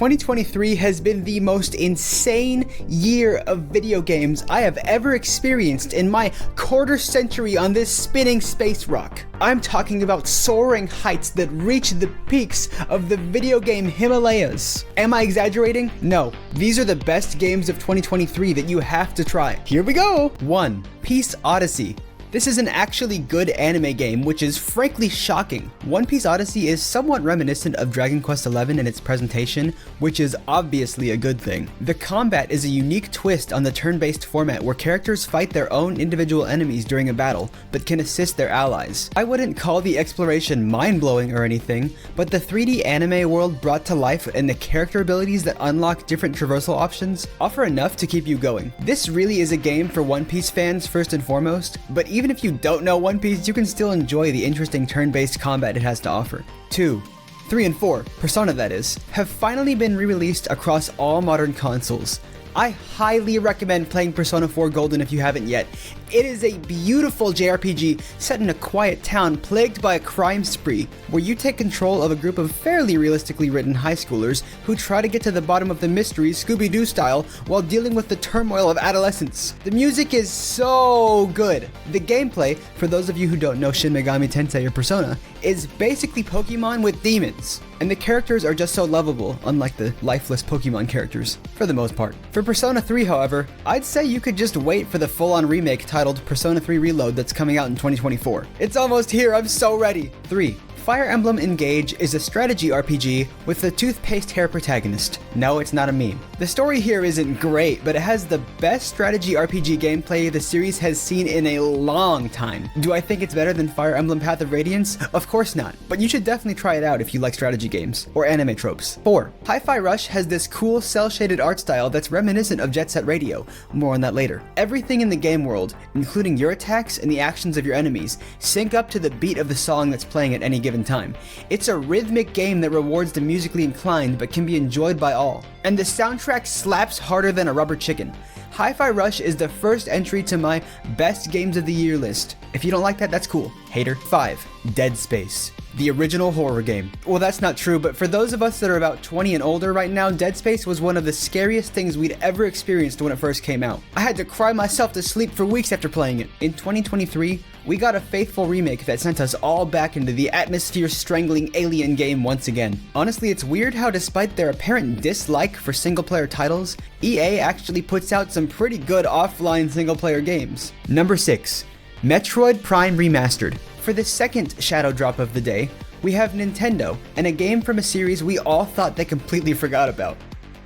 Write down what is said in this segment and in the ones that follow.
2023 has been the most insane year of video games I have ever experienced in my quarter century on this spinning space rock. I'm talking about soaring heights that reach the peaks of the video game Himalayas. Am I exaggerating? No. These are the best games of 2023 that you have to try. Here we go! 1. Piece Odyssey. This is an actually good anime game, which is frankly shocking. One Piece Odyssey is somewhat reminiscent of Dragon Quest XI in its presentation, which is obviously a good thing. The combat is a unique twist on the turn-based format where characters fight their own individual enemies during a battle, but can assist their allies. I wouldn't call the exploration mind-blowing or anything, but the 3D anime world brought to life and the character abilities that unlock different traversal options offer enough to keep you going. This really is a game for One Piece fans first and foremost, but even if you don't know One Piece, you can still enjoy the interesting turn-based combat it has to offer. 2. 3 and 4, Persona that is, have finally been re-released across all modern consoles. I highly recommend playing Persona 4 Golden if you haven't yet. It is a beautiful JRPG set in a quiet town plagued by a crime spree, where you take control of a group of fairly realistically written high schoolers who try to get to the bottom of the mystery Scooby-Doo style while dealing with the turmoil of adolescence. The music is so good. The gameplay, for those of you who don't know Shin Megami Tensei or Persona, is basically Pokemon with demons. And the characters are just so lovable, unlike the lifeless Pokemon characters, for the most part. For Persona 3, however, I'd say you could just wait for the full-on remake titled Persona 3 Reload that's coming out in 2024. It's almost here, I'm so ready! 3. Fire Emblem Engage is a strategy RPG with a toothpaste hair protagonist. No, it's not a meme. The story here isn't great, but it has the best strategy RPG gameplay the series has seen in a long time. Do I think it's better than Fire Emblem Path of Radiance? Of course not, but you should definitely try it out if you like strategy games, or anime tropes. 4. Hi-Fi Rush has this cool cel-shaded art style that's reminiscent of Jet Set Radio. More on that later. Everything in the game world, including your attacks and the actions of your enemies, sync up to the beat of the song that's playing at any given time. It's a rhythmic game that rewards the musically inclined but can be enjoyed by all. And the soundtrack slaps harder than a rubber chicken. Hi-Fi Rush is the first entry to my best games of the year list. If you don't like that, that's cool. Hater. 5. Dead Space. The original horror game. Well, that's not true, but for those of us that are about 20 and older right now, Dead Space was one of the scariest things we'd ever experienced when it first came out. I had to cry myself to sleep for weeks after playing it. In 2023, we got a faithful remake that sent us all back into the atmosphere-strangling alien game once again. Honestly, it's weird how despite their apparent dislike for single-player titles, EA actually puts out some pretty good offline single-player games. Number 6. Metroid Prime Remastered. For the second shadow drop of the day, we have Nintendo, and a game from a series we all thought they completely forgot about.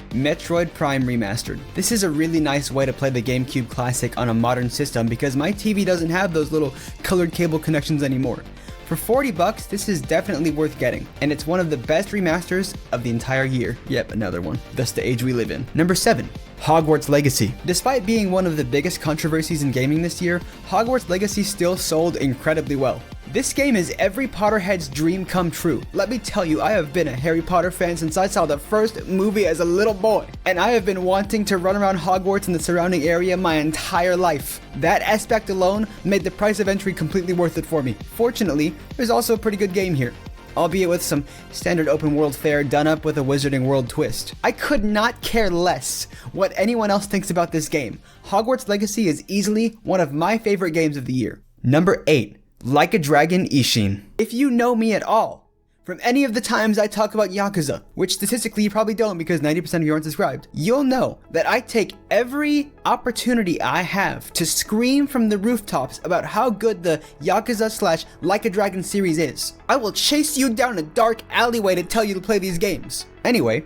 Metroid Prime Remastered. This is a really nice way to play the GameCube classic on a modern system because my TV doesn't have those little colored cable connections anymore. For $40, this is definitely worth getting, and it's one of the best remasters of the entire year. Yep, another one. That's the age we live in. Number 7. Hogwarts Legacy. Despite being one of the biggest controversies in gaming this year, Hogwarts Legacy still sold incredibly well. This game is every Potterhead's dream come true. Let me tell you, I have been a Harry Potter fan since I saw the first movie as a little boy, and I have been wanting to run around Hogwarts and the surrounding area my entire life. That aspect alone made the price of entry completely worth it for me. Fortunately, there's also a pretty good game here, albeit with some standard open world fare done up with a Wizarding World twist. I could not care less what anyone else thinks about this game. Hogwarts Legacy is easily one of my favorite games of the year. Number 8. Like a Dragon Ishin. If you know me at all, from any of the times I talk about Yakuza, which statistically you probably don't because 90% of you aren't subscribed, you'll know that I take every opportunity I have to scream from the rooftops about how good the Yakuza / Like a Dragon series is. I will chase you down a dark alleyway to tell you to play these games. Anyway,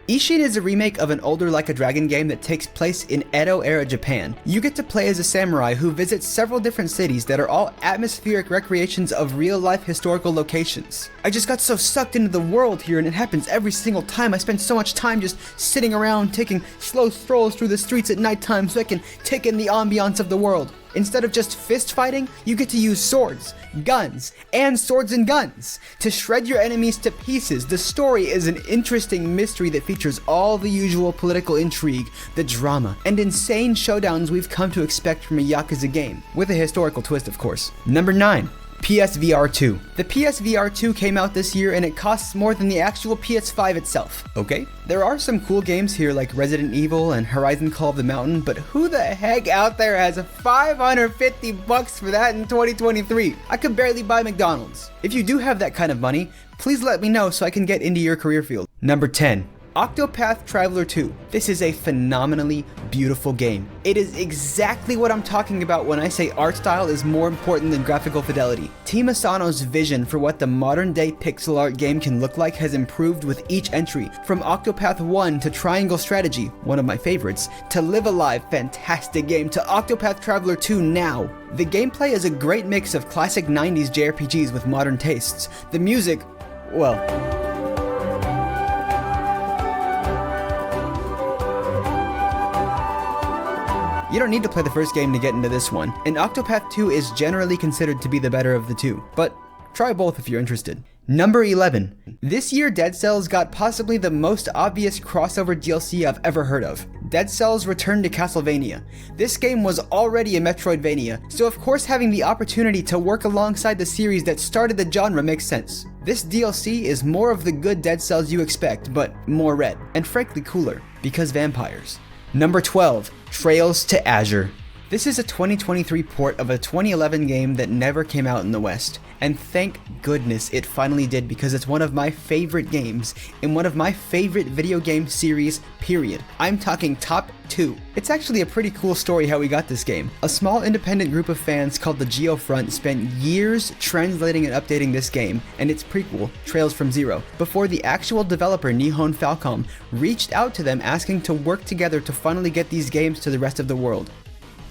Ishin is a remake of an older Like a Dragon game that takes place in Edo-era Japan. You get to play as a samurai who visits several different cities that are all atmospheric recreations of real-life historical locations. I just got so sucked into the world here, and it happens every single time. I spend so much time just sitting around taking slow strolls through the streets at nighttime so I can take in the ambiance of the world. Instead of just fist fighting, you get to use swords, guns, and swords and guns to shred your enemies to pieces. The story is an interesting mystery that features all the usual political intrigue, the drama, and insane showdowns we've come to expect from a Yakuza game, with a historical twist of course. Number 9. PSVR 2. The PSVR 2 came out this year and it costs more than the actual PS5 itself. Okay? There are some cool games here like Resident Evil and Horizon Call of the Mountain, but who the heck out there has $550 for that in 2023? I could barely buy McDonald's. If you do have that kind of money, please let me know so I can get into your career field. Number 10. Octopath Traveler 2. This is a phenomenally beautiful game. It is exactly what I'm talking about when I say art style is more important than graphical fidelity. Team Asano's vision for what the modern day pixel art game can look like has improved with each entry, from Octopath 1 to Triangle Strategy, one of my favorites, to Live Alive, fantastic game, to Octopath Traveler 2 now. The gameplay is a great mix of classic 90s JRPGs with modern tastes. The music, well, you don't need to play the first game to get into this one, and Octopath 2 is generally considered to be the better of the two, but try both if you're interested. Number 11. This year Dead Cells got possibly the most obvious crossover DLC I've ever heard of. Dead Cells Return to Castlevania. This game was already a Metroidvania, so of course having the opportunity to work alongside the series that started the genre makes sense. This DLC is more of the good Dead Cells you expect, but more red, and frankly cooler, because vampires. Number 12. Trails to Azure. This is a 2023 port of a 2011 game that never came out in the West, and thank goodness it finally did because it's one of my favorite games in one of my favorite video game series, period. I'm talking top 2. It's actually a pretty cool story how we got this game. A small independent group of fans called the Geofront spent years translating and updating this game and its prequel, Trails from Zero, before the actual developer Nihon Falcom reached out to them asking to work together to finally get these games to the rest of the world.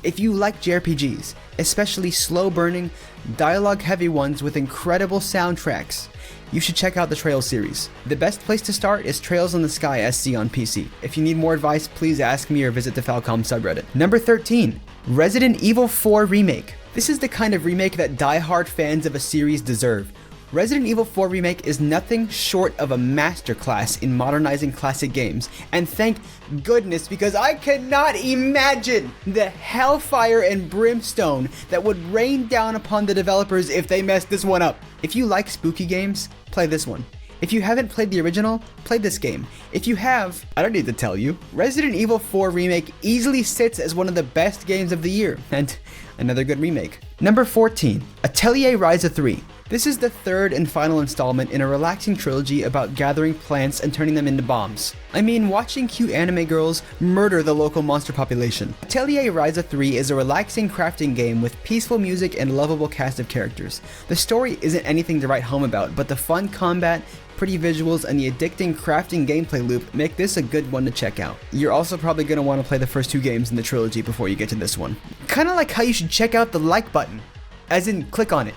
If you like JRPGs, especially slow-burning, dialogue-heavy ones with incredible soundtracks, you should check out the Trails series. The best place to start is Trails in the Sky SC on PC. If you need more advice, please ask me or visit the Falcom subreddit. Number 13. Resident Evil 4 Remake. This is the kind of remake that die-hard fans of a series deserve. Resident Evil 4 Remake is nothing short of a masterclass in modernizing classic games, and thank goodness because I cannot imagine the hellfire and brimstone that would rain down upon the developers if they messed this one up. If you like spooky games, play this one. If you haven't played the original, play this game. If you have, I don't need to tell you, Resident Evil 4 Remake easily sits as one of the best games of the year, and another good remake. Number 14. Atelier Rise 3. This is the third and final installment in a relaxing trilogy about gathering plants and turning them into bombs. I mean, watching cute anime girls murder the local monster population. Atelier Rise 3 is a relaxing crafting game with peaceful music and lovable cast of characters. The story isn't anything to write home about, but the fun combat, pretty visuals, and the addicting crafting gameplay loop make this a good one to check out. You're also probably going to want to play the first two games in the trilogy before you get to this one. Kinda like how you should check out the like button, as in click on it.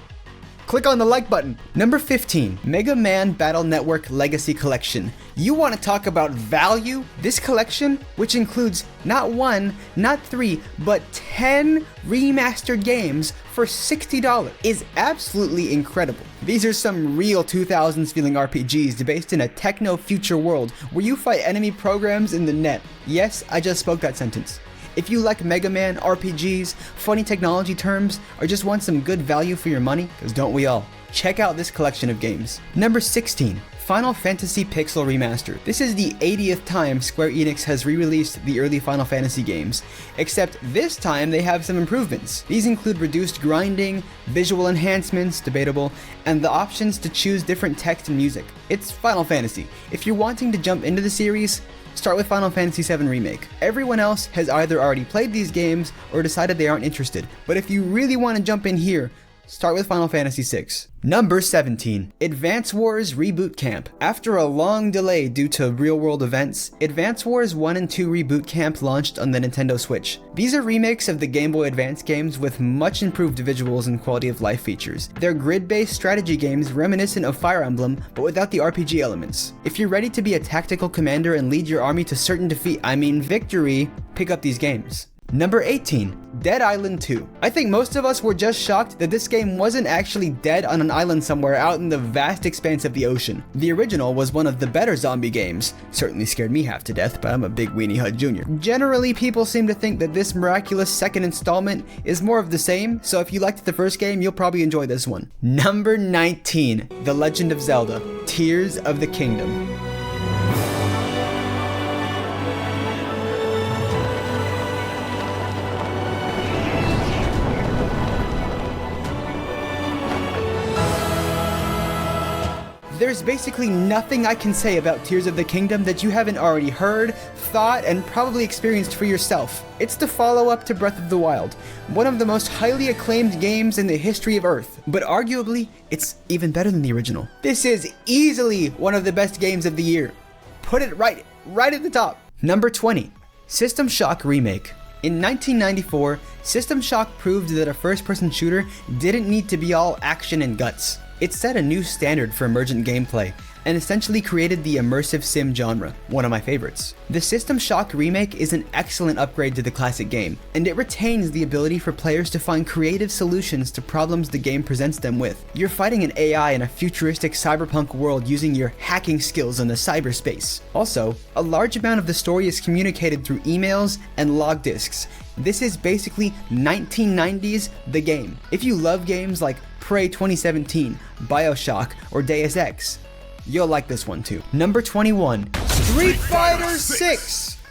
Click on the like button. Number 15, Mega Man Battle Network Legacy Collection. You want to talk about value? This collection, which includes not 1, not 3, but 10 remastered games for $60, is absolutely incredible. These are some real 2000s feeling RPGs based in a techno future world where you fight enemy programs in the net. Yes, I just spoke that sentence. If you like Mega Man, RPGs, funny technology terms, or just want some good value for your money, because don't we all, check out this collection of games. Number 16. Final Fantasy Pixel Remastered. This is the 80th time Square Enix has re-released the early Final Fantasy games, except this time they have some improvements. These include reduced grinding, visual enhancements, debatable, and the options to choose different text and music. It's Final Fantasy. If you're wanting to jump into the series, start with Final Fantasy VII Remake. Everyone else has either already played these games or decided they aren't interested, but if you really want to jump in here, start with Final Fantasy VI. Number 17. Advance Wars Reboot Camp. After a long delay due to real-world events, Advance Wars 1 and 2 Reboot Camp launched on the Nintendo Switch. These are remakes of the Game Boy Advance games with much improved visuals and quality of life features. They're grid-based strategy games reminiscent of Fire Emblem, but without the RPG elements. If you're ready to be a tactical commander and lead your army to certain defeat, victory, pick up these games. Number 18, Dead Island 2. I think most of us were just shocked that this game wasn't actually dead on an island somewhere out in the vast expanse of the ocean. The original was one of the better zombie games. Certainly scared me half to death, but I'm a big weenie Hud Jr. Generally, people seem to think that this miraculous second installment is more of the same, so if you liked the first game, you'll probably enjoy this one. Number 19, The Legend of Zelda, Tears of the Kingdom. There's basically nothing I can say about Tears of the Kingdom that you haven't already heard, thought, and probably experienced for yourself. It's the follow-up to Breath of the Wild, one of the most highly acclaimed games in the history of Earth, but arguably, it's even better than the original. This is easily one of the best games of the year. Put it right at the top. Number 20, System Shock Remake. In 1994, System Shock proved that a first-person shooter didn't need to be all action and guts. It set a new standard for emergent gameplay, and essentially created the immersive sim genre, one of my favorites. The System Shock Remake is an excellent upgrade to the classic game, and it retains the ability for players to find creative solutions to problems the game presents them with. You're fighting an AI in a futuristic cyberpunk world using your hacking skills in the cyberspace. Also, a large amount of the story is communicated through emails and log disks. This is basically 1990s The Game. If you love games like Prey 2017, Bioshock, or Deus Ex, you'll like this one too. Number 21, Street Fighter VI!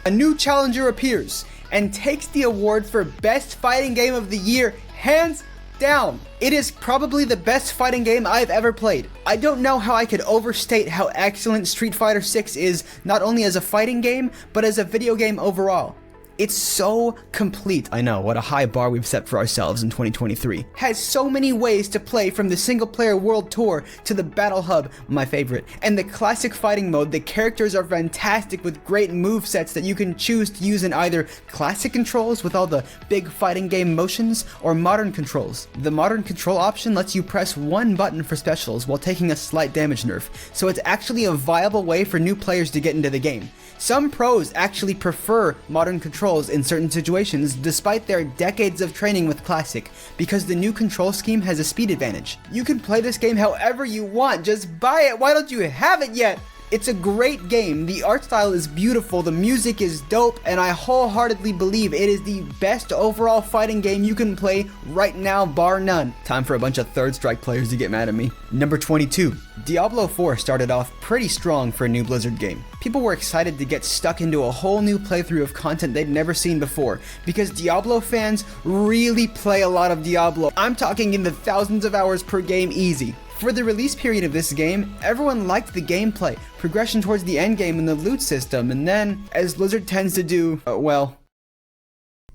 A new challenger appears and takes the award for Best Fighting Game of the Year, hands down. It is probably the best fighting game I've ever played. I don't know how I could overstate how excellent Street Fighter VI is, not only as a fighting game, but as a video game overall. It's so complete. I know, what a high bar we've set for ourselves in 2023. Has so many ways to play, from the single player world tour to the battle hub, my favorite, and the classic fighting mode. The characters are fantastic with great movesets that you can choose to use in either classic controls with all the big fighting game motions or modern controls. The modern control option lets you press one button for specials while taking a slight damage nerf, so it's actually a viable way for new players to get into the game. Some pros actually prefer modern controls in certain situations despite their decades of training with classic, because the new control scheme has a speed advantage. You can play this game however you want, just buy it, why don't you have it yet? It's a great game, the art style is beautiful, the music is dope, and I wholeheartedly believe it is the best overall fighting game you can play right now, bar none. Time for a bunch of Third Strike players to get mad at me. Number 22. Diablo IV started off pretty strong for a new Blizzard game. People were excited to get stuck into a whole new playthrough of content they'd never seen before, because Diablo fans really play a lot of Diablo. I'm talking in the thousands of hours per game easy. For the release period of this game, everyone liked the gameplay, progression towards the endgame, and the loot system, and then, as Blizzard tends to do, well...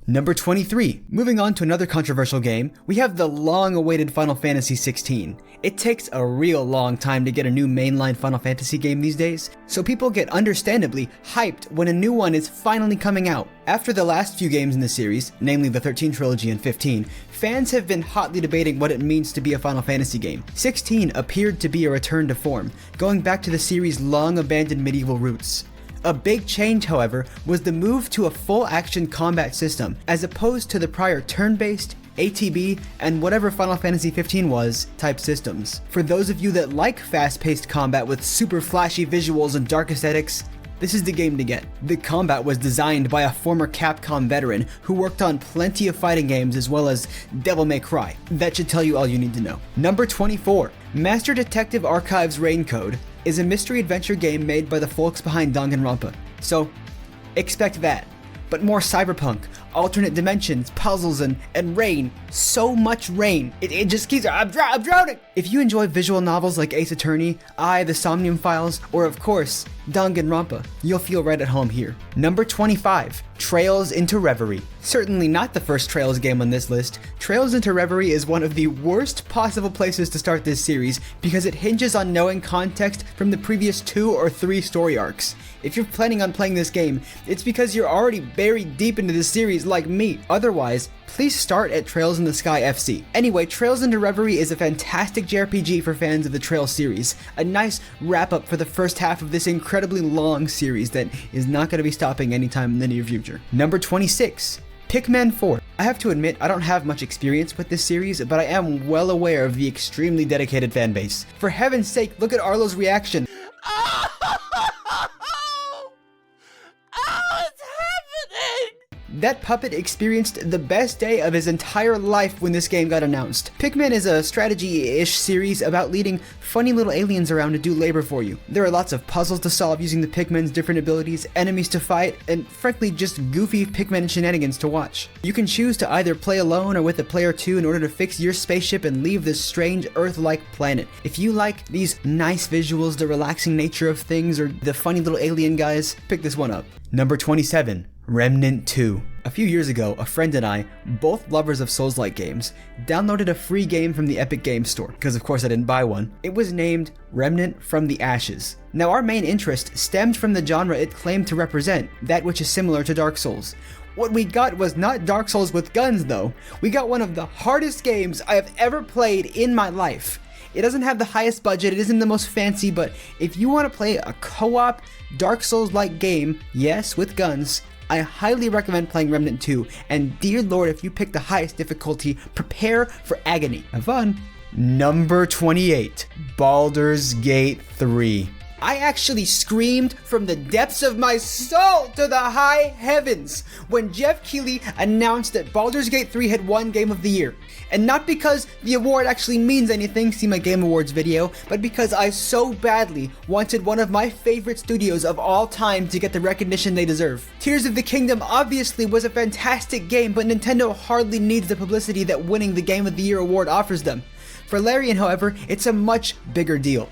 Number 23. Moving on to another controversial game, we have the long-awaited Final Fantasy XVI. It takes a real long time to get a new mainline Final Fantasy game these days, so people get understandably hyped when a new one is finally coming out. After the last few games in the series, namely the 13 trilogy and 15, fans have been hotly debating what it means to be a Final Fantasy game. 16 appeared to be a return to form, going back to the series' long-abandoned medieval roots. A big change, however, was the move to a full-action combat system, as opposed to the prior turn-based, ATB, and whatever Final Fantasy XV was, type systems. For those of you that like fast-paced combat with super flashy visuals and dark aesthetics, this is the game to get. The combat was designed by a former Capcom veteran who worked on plenty of fighting games as well as Devil May Cry. That should tell you all you need to know. Number 24. Master Detective Archives Rain Code is a mystery adventure game made by the folks behind Danganronpa. So, expect that. But more cyberpunk, alternate dimensions, puzzles, and rain. So much rain. It just keeps... I'm drowning! If you enjoy visual novels like Ace Attorney, The Somnium Files, or of course, Danganronpa, you'll feel right at home here. Number 25. Trails into Reverie. Certainly not the first Trails game on this list. Trails into Reverie is one of the worst possible places to start this series because it hinges on knowing context from the previous 2 or 3 story arcs. If you're planning on playing this game, it's because you're already buried deep into the series like me. Otherwise, please start at Trails in the Sky FC. Anyway, Trails into Reverie is a fantastic JRPG for fans of the Trails series. A nice wrap-up for the first half of this incredibly long series that is not going to be stopping anytime in the near future. Number 26. Pikmin IV. I have to admit, I don't have much experience with this series, but I am well aware of the extremely dedicated fanbase. For heaven's sake, look at Arlo's reaction. That puppet experienced the best day of his entire life when this game got announced. Pikmin is a strategy-ish series about leading funny little aliens around to do labor for you. There are lots of puzzles to solve using the Pikmin's different abilities, enemies to fight, and frankly just goofy Pikmin shenanigans to watch. You can choose to either play alone or with a player 2 in order to fix your spaceship and leave this strange Earth-like planet. If you like these nice visuals, the relaxing nature of things, or the funny little alien guys, pick this one up. Number 27. Remnant II. A few years ago, a friend and I, both lovers of Souls-like games, downloaded a free game from the Epic Games Store, because of course I didn't buy one. It was named Remnant from the Ashes. Now our main interest stemmed from the genre it claimed to represent, that which is similar to Dark Souls. What we got was not Dark Souls with guns though. We got one of the hardest games I have ever played in my life. It doesn't have the highest budget, it isn't the most fancy, but if you want to play a co-op Dark Souls-like game, yes, with guns, I highly recommend playing Remnant 2, and dear lord, if you pick the highest difficulty, prepare for agony. Have fun. Number 28. Baldurs Gate 3. I actually screamed from the depths of my soul to the high heavens when Jeff Keighley announced that Baldur's Gate 3 had won Game of the Year. And not because the award actually means anything, see my Game Awards video, but because I so badly wanted one of my favorite studios of all time to get the recognition they deserve. Tears of the Kingdom obviously was a fantastic game, but Nintendo hardly needs the publicity that winning the Game of the Year award offers them. For Larian, however, it's a much bigger deal.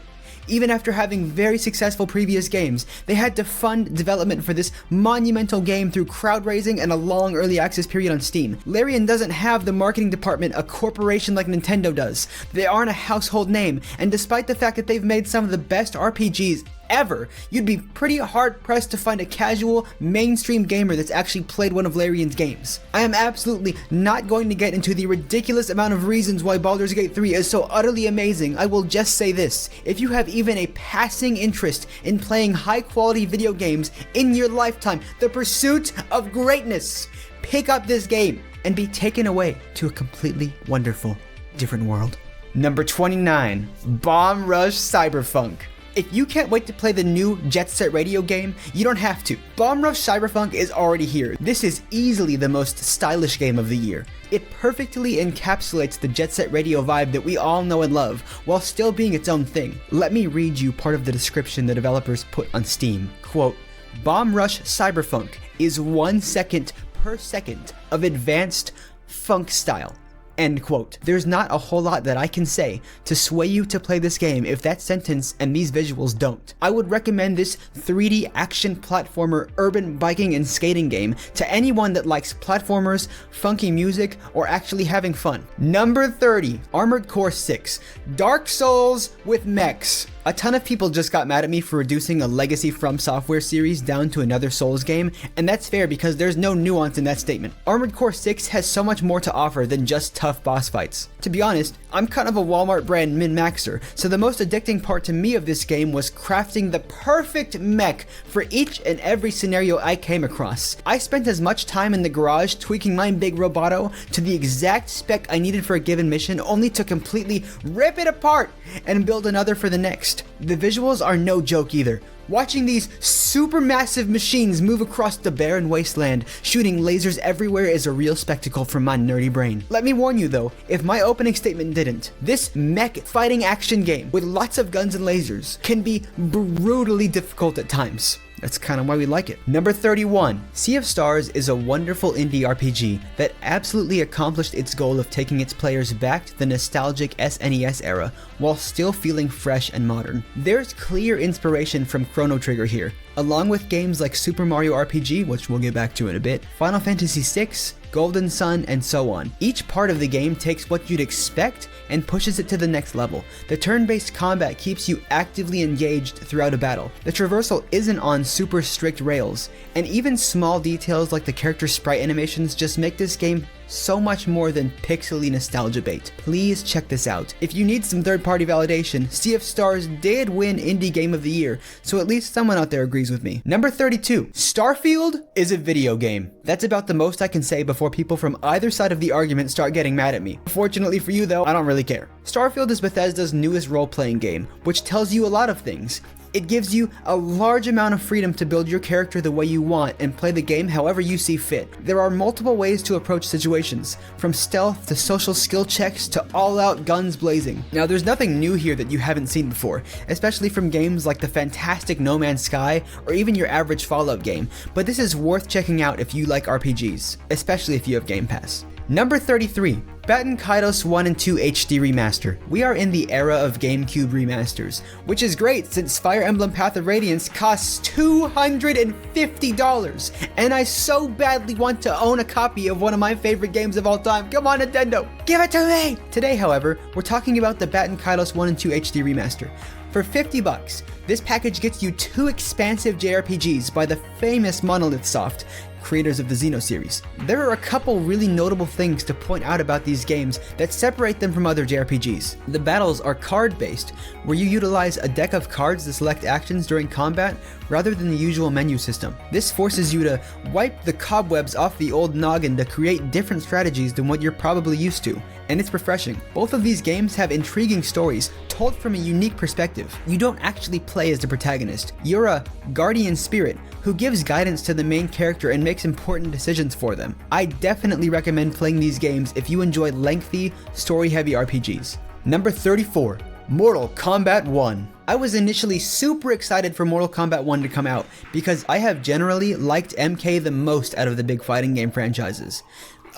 Even after having very successful previous games, they had to fund development for this monumental game through crowd raising and a long early access period on Steam. Larian doesn't have the marketing department a corporation like Nintendo does. They aren't a household name, and despite the fact that they've made some of the best RPGs ever, you'd be pretty hard-pressed to find a casual, mainstream gamer that's actually played one of Larian's games. I am absolutely not going to get into the ridiculous amount of reasons why Baldur's Gate 3 is so utterly amazing. I will just say this: if you have even a passing interest in playing high-quality video games in your lifetime, the pursuit of greatness, pick up this game and be taken away to a completely wonderful, different world. Number 29. Bomb Rush Cyberpunk. If you can't wait to play the new Jet Set Radio game, you don't have to. Bomb Rush Cyberpunk is already here. This is easily the most stylish game of the year. It perfectly encapsulates the Jet Set Radio vibe that we all know and love, while still being its own thing. Let me read you part of the description the developers put on Steam. Quote, "Bomb Rush Cyberpunk is 1 second per second of advanced funk style." End quote. There's not a whole lot that I can say to sway you to play this game if that sentence and these visuals don't. I would recommend this 3D action platformer urban biking and skating game to anyone that likes platformers, funky music, or actually having fun. Number 30. Armored Core 6. Dark Souls with mechs. A ton of people just got mad at me for reducing a legacy From Software series down to another Souls game, and that's fair because there's no nuance in that statement. Armored Core 6 has so much more to offer than just tough boss fights. To be honest, I'm kind of a Walmart brand min-maxer, so the most addicting part to me of this game was crafting the perfect mech for each and every scenario I came across. I spent as much time in the garage tweaking my big roboto to the exact spec I needed for a given mission, only to completely rip it apart and build another for the next. The visuals are no joke either. Watching these supermassive machines move across the barren wasteland, shooting lasers everywhere, is a real spectacle for my nerdy brain. Let me warn you though, if my opening statement didn't, this mech fighting action game with lots of guns and lasers can be brutally difficult at times. That's kind of why we like it. Number 31. Sea of Stars is a wonderful indie RPG that absolutely accomplished its goal of taking its players back to the nostalgic SNES era while still feeling fresh and modern. There's clear inspiration from Chrono Trigger here, along with games like Super Mario RPG, which we'll get back to in a bit, Final Fantasy VI, Golden Sun, and so on. Each part of the game takes what you'd expect and pushes it to the next level. The turn-based combat keeps you actively engaged throughout a battle. The traversal isn't on super strict rails, and even small details like the character sprite animations just make this game so much more than pixely nostalgia bait. Please check this out. If you need some third-party validation, Sea of Stars did win Indie Game of the Year, so at least someone out there agrees with me. Number 32, Starfield is a video game. That's about the most I can say before people from either side of the argument start getting mad at me. Fortunately for you though, I don't really care. Starfield is Bethesda's newest role-playing game, which tells you a lot of things. It gives you a large amount of freedom to build your character the way you want and play the game however you see fit. There are multiple ways to approach situations, from stealth to social skill checks to all-out guns blazing. Now there's nothing new here that you haven't seen before, especially from games like the fantastic No Man's Sky or even your average Fallout game, but this is worth checking out if you like RPGs, especially if you have Game Pass. Number 33, Baten Kaitos 1 and 2 HD Remaster. We are in the era of GameCube remasters, which is great since Fire Emblem Path of Radiance costs $250, and I so badly want to own a copy of one of my favorite games of all time. Come on, Nintendo, give it to me! Today, however, we're talking about the Baten Kaitos 1 and 2 HD Remaster. For $50, this package gets you 2 expansive JRPGs by the famous Monolith Soft, creators of the Xeno series. There are a couple really notable things to point out about these games that separate them from other JRPGs. The battles are card-based, where you utilize a deck of cards to select actions during combat rather than the usual menu system. This forces you to wipe the cobwebs off the old noggin to create different strategies than what you're probably used to, and it's refreshing. Both of these games have intriguing stories told from a unique perspective. You don't actually play as the protagonist. You're a guardian spirit who gives guidance to the main character and makes important decisions for them. I definitely recommend playing these games if you enjoy lengthy, story-heavy RPGs. Number 34, Mortal Kombat 1. I was initially super excited for Mortal Kombat 1 to come out because I have generally liked MK the most out of the big fighting game franchises.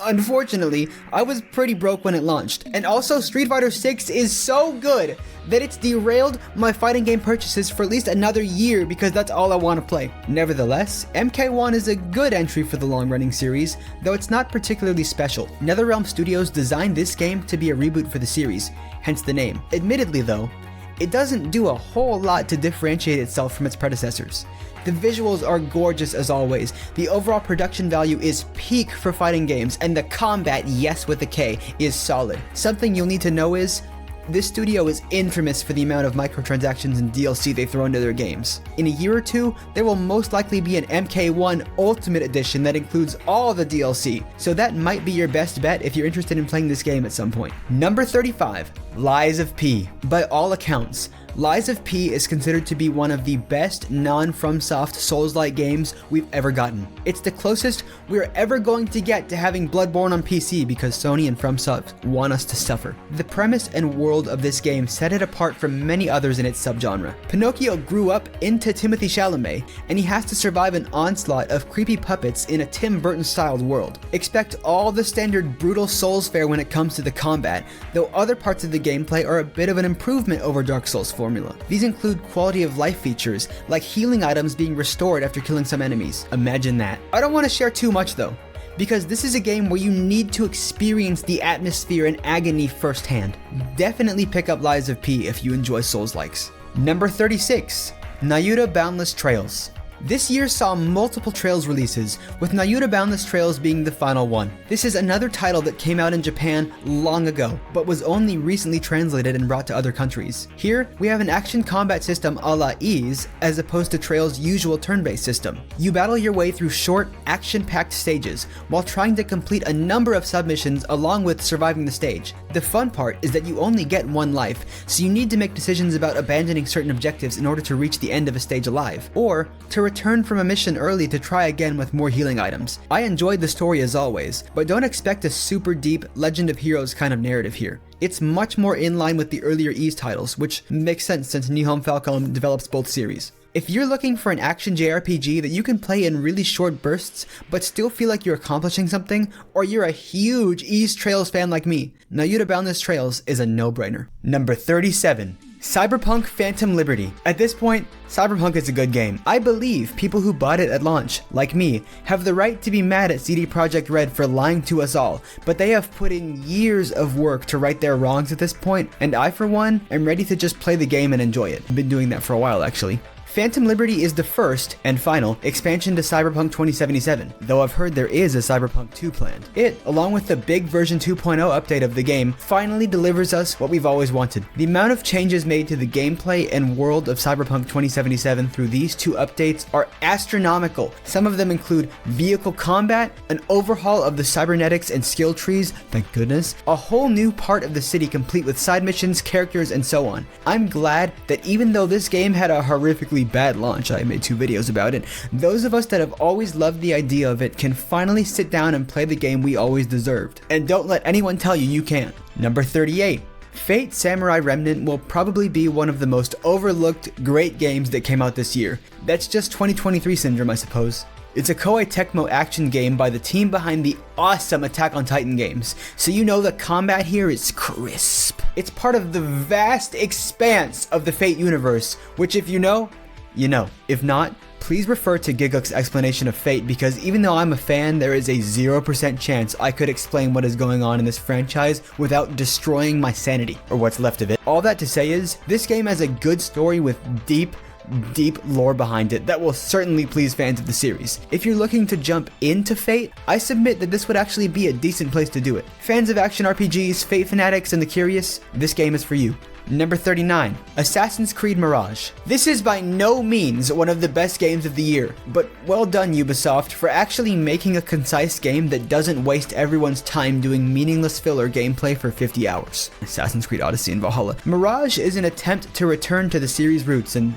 Unfortunately, I was pretty broke when it launched, and also Street Fighter 6 is so good that it's derailed my fighting game purchases for at least another year because that's all I want to play. Nevertheless, MK1 is a good entry for the long-running series, though it's not particularly special. NetherRealm Studios designed this game to be a reboot for the series, hence the name. Admittedly though, it doesn't do a whole lot to differentiate itself from its predecessors. The visuals are gorgeous as always, the overall production value is peak for fighting games, and the combat, yes with a K, is solid. Something you'll need to know is, this studio is infamous for the amount of microtransactions and DLC they throw into their games. In a year or two, there will most likely be an MK1 Ultimate Edition that includes all the DLC, so that might be your best bet if you're interested in playing this game at some point. Number 35, Lies of P. By all accounts, Lies of P is considered to be one of the best non-FromSoft Souls-like games we've ever gotten. It's the closest we're ever going to get to having Bloodborne on PC because Sony and FromSoft want us to suffer. The premise and world of this game set it apart from many others in its subgenre. Pinocchio grew up into Timothée Chalamet, and he has to survive an onslaught of creepy puppets in a Tim Burton-styled world. Expect all the standard brutal Souls fare when it comes to the combat, though other parts of the gameplay are a bit of an improvement over Dark Souls 4. These include quality of life features, like healing items being restored after killing some enemies. Imagine that. I don't want to share too much though, because this is a game where you need to experience the atmosphere and agony firsthand. Definitely pick up Lies of P if you enjoy Souls-likes. Number 36, Nauta Boundless Trails. This year saw multiple Trails releases, with Nauta Boundless Trails being the final one. This is another title that came out in Japan long ago, but was only recently translated and brought to other countries. Here, we have an action combat system a la Ys, as opposed to Trails' usual turn-based system. You battle your way through short, action-packed stages, while trying to complete a number of submissions along with surviving the stage. The fun part is that you only get one life, so you need to make decisions about abandoning certain objectives in order to reach the end of a stage alive, or to return from a mission early to try again with more healing items. I enjoyed the story as always, but don't expect a super deep Legend of Heroes kind of narrative here. It's much more in line with the earlier Ys titles, which makes sense since Nihon Falcom develops both series. If you're looking for an action JRPG that you can play in really short bursts, but still feel like you're accomplishing something, or you're a huge Ys Trails fan like me, Nauta Boundless Trails is a no-brainer. Number 37. Cyberpunk Phantom Liberty. At this point, Cyberpunk is a good game. I believe people who bought it at launch, like me, have the right to be mad at CD Projekt Red for lying to us all, but they have put in years of work to right their wrongs at this point, and I, for one, am ready to just play the game and enjoy it. I've been doing that for a while, actually. Phantom Liberty is the first, and final, expansion to Cyberpunk 2077, though I've heard there is a Cyberpunk 2 planned. It, along with the big version 2.0 update of the game, finally delivers us what we've always wanted. The amount of changes made to the gameplay and world of Cyberpunk 2077 through these two updates are astronomical. Some of them include vehicle combat, an overhaul of the cybernetics and skill trees, thank goodness, a whole new part of the city complete with side missions, characters, and so on. I'm glad that even though this game had a horrifically bad launch, I made 2 videos about it, those of us that have always loved the idea of it can finally sit down and play the game we always deserved. And don't let anyone tell you can't. Number 38. Fate Samurai Remnant will probably be one of the most overlooked great games that came out this year. That's just 2023 syndrome, I suppose. It's a Koei Tecmo action game by the team behind the awesome Attack on Titan games, so you know the combat here is crisp. It's part of the vast expanse of the Fate universe, which if you know, you know. If not, please refer to Giguk's explanation of Fate, because even though I'm a fan, there is a 0% chance I could explain what is going on in this franchise without destroying my sanity, or what's left of it. All that to say is, this game has a good story with deep lore behind it that will certainly please fans of the series. If you're looking to jump into Fate, I submit that this would actually be a decent place to do it. Fans of action RPGs, Fate fanatics, and the curious, this game is for you. Number 39, Assassin's Creed Mirage. This is by no means one of the best games of the year, but well done Ubisoft for actually making a concise game that doesn't waste everyone's time doing meaningless filler gameplay for 50 hours. Assassin's Creed Odyssey and Valhalla. Mirage is an attempt to return to the series' roots, and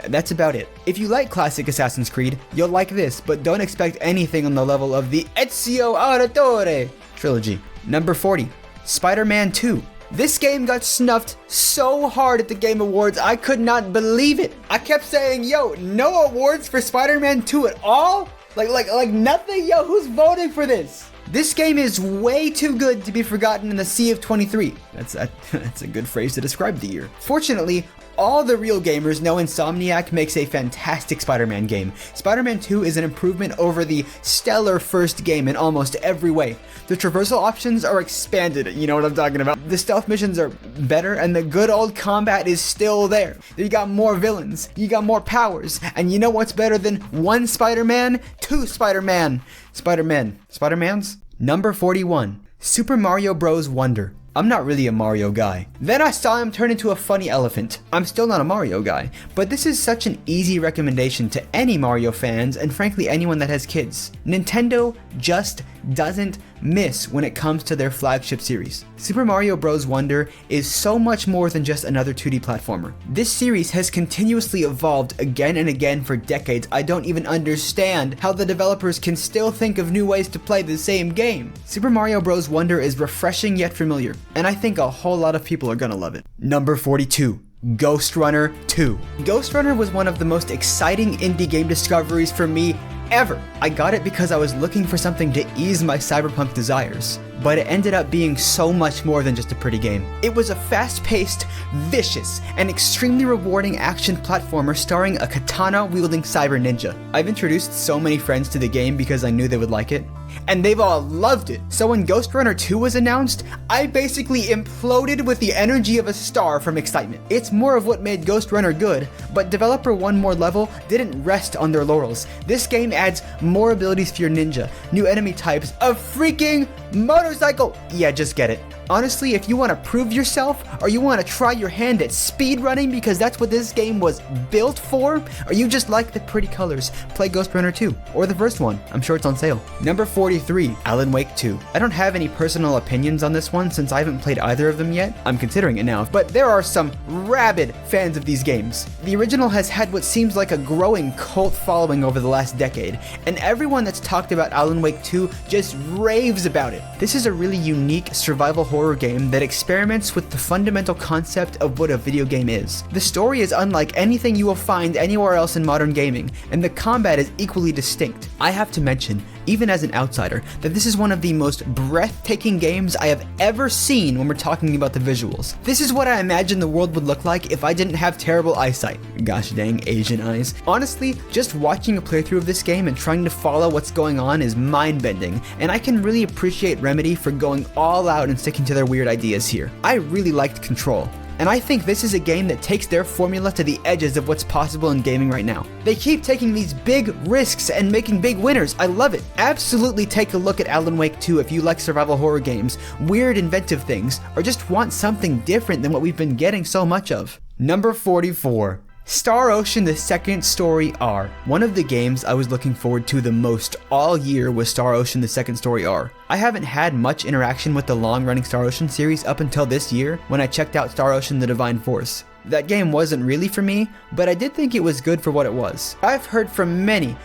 that's about it. If you like classic Assassin's Creed, you'll like this, but don't expect anything on the level of the Ezio Auditore trilogy. Number 40, Spider-Man 2. This game got snuffed so hard at the Game Awards, I could not believe it. I kept saying, yo, no awards for Spider-Man 2 at all? Like nothing? Yo, who's voting for this? This game is way too good to be forgotten in the sea of 23. That's a good phrase to describe the year. Fortunately, all the real gamers know Insomniac makes a fantastic Spider-Man game. Spider-Man 2 is an improvement over the stellar first game in almost every way. The traversal options are expanded, you know what I'm talking about. The stealth missions are better, and the good old combat is still there. You got more villains, you got more powers, and you know what's better than one Spider-Man? Two Spider-Man. Spider-Mans? Number 41, Super Mario Bros. Wonder. I'm not really a Mario guy. Then I saw him turn into a funny elephant. I'm still not a Mario guy, but this is such an easy recommendation to any Mario fans and frankly anyone that has kids. Nintendo just doesn't miss when it comes to their flagship series. Super Mario Bros. Wonder is so much more than just another 2D platformer. This series has continuously evolved again and again for decades. I don't even understand how the developers can still think of new ways to play the same game. Super Mario Bros. Wonder is refreshing yet familiar, and I think a whole lot of people are gonna love it. Number 42. Ghost Runner 2. Ghost Runner was one of the most exciting indie game discoveries for me ever. I got it because I was looking for something to ease my cyberpunk desires, but it ended up being so much more than just a pretty game. It was a fast-paced, vicious, and extremely rewarding action platformer starring a katana-wielding cyber ninja. I've introduced so many friends to the game because I knew they would like it, and they've all loved it. So when Ghost Runner 2 was announced, I basically imploded with the energy of a star from excitement. It's more of what made Ghost Runner good, but developer One More Level didn't rest on their laurels. This game adds more abilities for your ninja, new enemy types, a freaking motorcycle! Yeah, just get it. Honestly, if you want to prove yourself, or you want to try your hand at speedrunning because that's what this game was built for, or you just like the pretty colors, play Ghost Runner 2, or the first one. I'm sure it's on sale. Number 43, Alan Wake 2. I don't have any personal opinions on this one since I haven't played either of them yet. I'm considering it now, but there are some rabid fans of these games. The original has had what seems like a growing cult following over the last decade, and everyone that's talked about Alan Wake 2 just raves about it. This is a really unique survival horror game that experiments with the fundamental concept of what a video game is. The story is unlike anything you will find anywhere else in modern gaming, and the combat is equally distinct. I have to mention, even as an outsider, that this is one of the most breathtaking games I have ever seen when we're talking about the visuals. This is what I imagine the world would look like if I didn't have terrible eyesight. Gosh dang Asian eyes. Honestly, just watching a playthrough of this game and trying to follow what's going on is mind-bending, and I can really appreciate Remedy for going all out and sticking to their weird ideas here. I really liked Control. and I think this is a game that takes their formula to the edges of what's possible in gaming right now. They keep taking these big risks and making big winners. I love it. Absolutely take a look at Alan Wake 2 if you like survival horror games, weird inventive things, or just want something different than what we've been getting so much of. Number 44. Star Ocean: The Second Story R. One of the games I was looking forward to the most all year was Star Ocean: The Second Story R. I haven't had much interaction with the long-running Star Ocean series up until this year when I checked out Star Ocean: The Divine Force. That game wasn't really for me, but I did think it was good for what it was. I've heard from many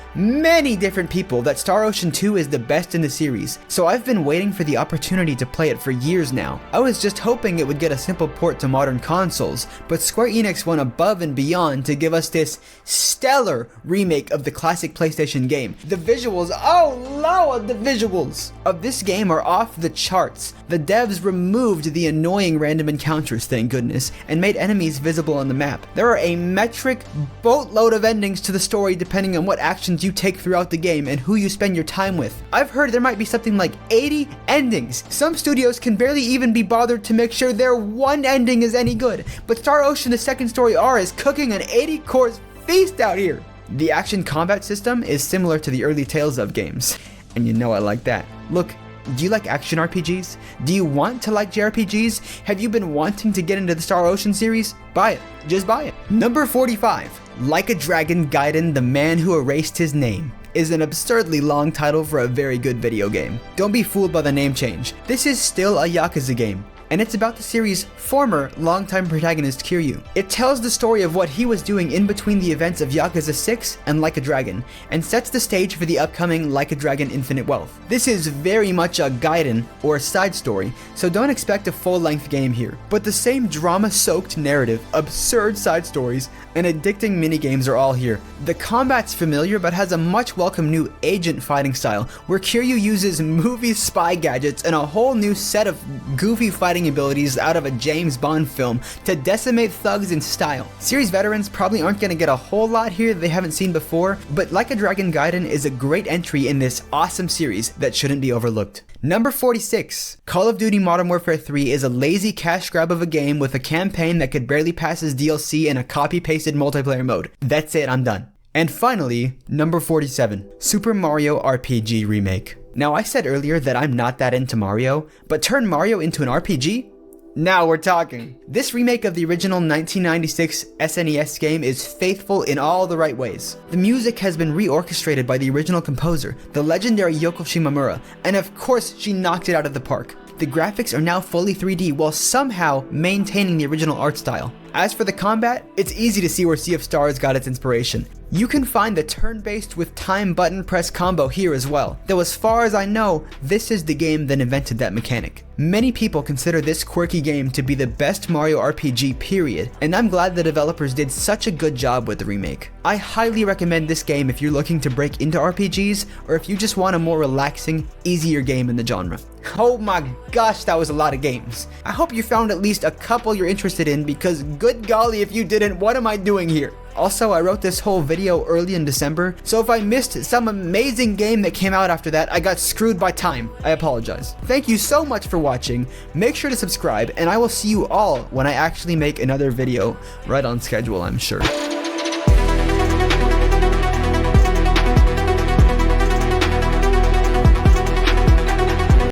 different people that Star Ocean 2 is the best in the series, so I've been waiting for the opportunity to play it for years now. I was just hoping it would get a simple port to modern consoles, but Square Enix went above and beyond to give us this stellar remake of the classic PlayStation game. The visuals, oh Lord, the visuals of this game are off the charts. The devs removed the annoying random encounters, thank goodness, and made enemies visible on the map. There are a metric boatload of endings to the story depending on what actions you take throughout the game and who you spend your time with. I've heard there might be something like 80 endings. Some studios can barely even be bothered to make sure their one ending is any good, but Star Ocean: The Second Story R is cooking an 80-course feast out here. The action combat system is similar to the early Tales of games, and you know I like that. Look, do you like action RPGs? Do you want to like JRPGs? Have you been wanting to get into the Star Ocean series? Buy it. Just buy it. Number 45. Like a Dragon Gaiden: The Man Who Erased His Name is an absurdly long title for a very good video game. Don't be fooled by the name change. This is still a Yakuza game, and it's about the series' former longtime protagonist Kiryu. It tells the story of what he was doing in between the events of Yakuza 6 and Like a Dragon, and sets the stage for the upcoming Like a Dragon Infinite Wealth. This is very much a Gaiden, or a side story, so don't expect a full-length game here. But the same drama-soaked narrative, absurd side stories, and addicting minigames are all here. The combat's familiar but has a much welcome new agent fighting style, where Kiryu uses movie spy gadgets and a whole new set of goofy fighting abilities out of a James Bond film to decimate thugs in style. Series veterans probably aren't going to get a whole lot here that they haven't seen before, but Like a Dragon Gaiden is a great entry in this awesome series that shouldn't be overlooked. Number 46. Call of Duty Modern Warfare 3 is a lazy cash grab of a game with a campaign that could barely pass as DLC in a copy-pasted multiplayer mode. That's it, I'm done. And finally, number 47. Super Mario RPG Remake. Now, I said earlier that I'm not that into Mario, but turn Mario into an RPG? Now we're talking. This remake of the original 1996 SNES game is faithful in all the right ways. The music has been reorchestrated by the original composer, the legendary Yoko Shimomura, and of course she knocked it out of the park. The graphics are now fully 3D while somehow maintaining the original art style. As for the combat, it's easy to see where Sea of Stars got its inspiration. You can find the turn-based with time button press combo here as well, though as far as I know, this is the game that invented that mechanic. Many people consider this quirky game to be the best Mario RPG period, and I'm glad the developers did such a good job with the remake. I highly recommend this game if you're looking to break into RPGs, or if you just want a more relaxing, easier game in the genre. Oh my gosh, that was a lot of games. I hope you found at least a couple you're interested in, because good golly if you didn't, what am I doing here? Also, I wrote this whole video early in December, so if I missed some amazing game that came out after that, I got screwed by time. I apologize. Thank you so much for watching. Make sure to subscribe, and I will see you all when I actually make another video right on schedule, I'm sure.